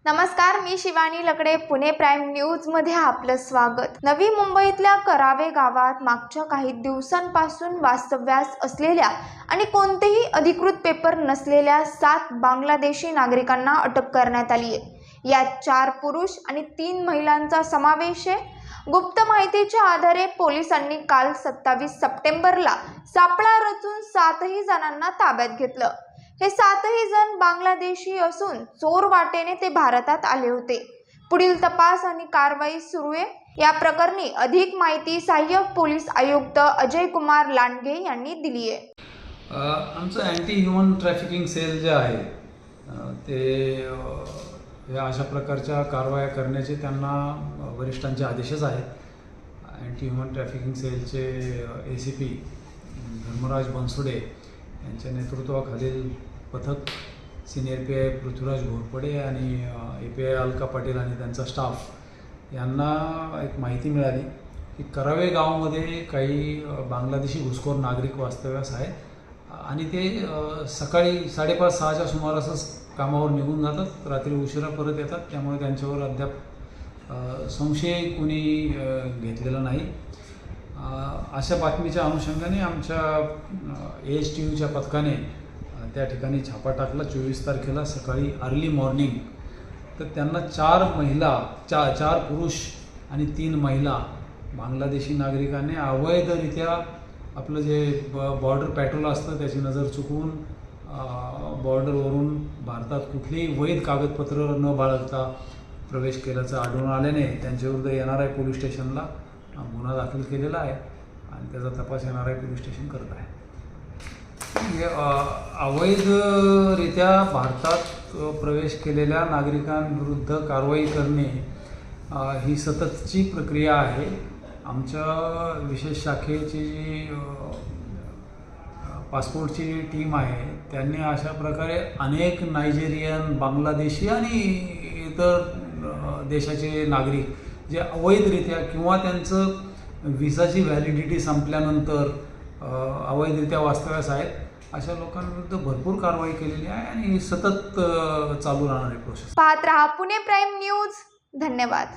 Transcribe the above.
नमस्कार, मी शिवानी लकडे. Pune prime news मध्ये आपलं स्वागत. नवी मुंबईतल्या करावे गावात मागच्या काही दिवसांपासून वास्तव्यास असलेल्या आणि कोणतेही अधिकृत पेपर नसलेल्या 7 बांगलादेशी नागरिकांना अटक करण्यात आली आहे. यात 4 पुरुष आणि 3 महिलांचा समावेश आहे. गुप्त माहितीच्या आधारे पोलिसांनी काल 27 सप्टेंबरला सापळा रचून 7ही जणांना ताब्यात घेतलं. हे 7ही जण बांगलादेशी असून चोर वाटेने ते भारतात आले होते. पुढील तपास आणि कारवाई सुरू आहे. या प्रकरणी अधिक माहिती सहाय्यक पोलीस आयुक्त अजय कुमार लांडगे यांनी दिली आहे. आमचं अँटी ह्युमन ट्रॅफिकिंग सेल जे आहे ते या अशा प्रकारच्या कारवाया करण्याचे त्यांना वरिष्ठांचे आदेशच आहेत. अँटी ह्युमन ट्रॅफिकिंग सेलचे ACP धर्मराज बनसोडे यांच्या नेतृत्वाखालील पथक सिनियर PI पृथ्वीराज घोरपडे आणि API अलका पाटील आणि त्यांचा स्टाफ यांना एक माहिती मिळाली की करावे गावामध्ये काही बांगलादेशी घुसखोर नागरिक वास्तव्यास आहेत आणि ते सकाळी 5:30-6च्या सुमारासच कामावर निघून जातात, रात्री उशिरा परत येतात. त्यामुळे त्यांच्यावर अद्याप संशय कुणी घेतलेला नाही. अशा बातमीच्या अनुषंगाने आमच्या ASTUच्या पथकाने त्या ठिकाणी छापा टाकला. 24 तारखेला सकाळी अर्ली मॉर्निंग तर त्यांना 4 पुरुष आणि 3 महिला बांगलादेशी नागरिकांनी अवैधरित्या आपलं जे बॉर्डर पॅट्रोल असतं त्याची नजर चुकवून बॉर्डरवरून भारतात कुठलेही वैध कागदपत्र न बाळगता प्रवेश केल्याचं आढळून आल्याने त्यांच्याविरुद्ध NRI पोलीस स्टेशनला गुन्हा दाखल केलेला आहे आणि त्याचा तपास NRI पोलीस स्टेशन करत आहे. अवैधरित्या भारतात प्रवेश केलेल्या नागरिकांविरुद्ध कारवाई करणे ही सततची प्रक्रिया आहे. आमच्या विशेष शाखेची जी पासपोर्टची टीम आहे त्यांनी अशा प्रकारे अनेक नायजेरियन, बांगलादेशी आणि इतर देशाचे नागरिक जे अवैधरित्या किंवा त्यांचं व्हिसाची व्हॅलिडिटी संपल्यानंतर अवैधरित्या वास्तव्यास आहेत अशा लोकांविरुद्ध भरपूर कारवाई केलेली आहे आणि सतत चालू राहणारी प्रोसेस. पाहत रहा पुणे प्राईम न्यूज. धन्यवाद.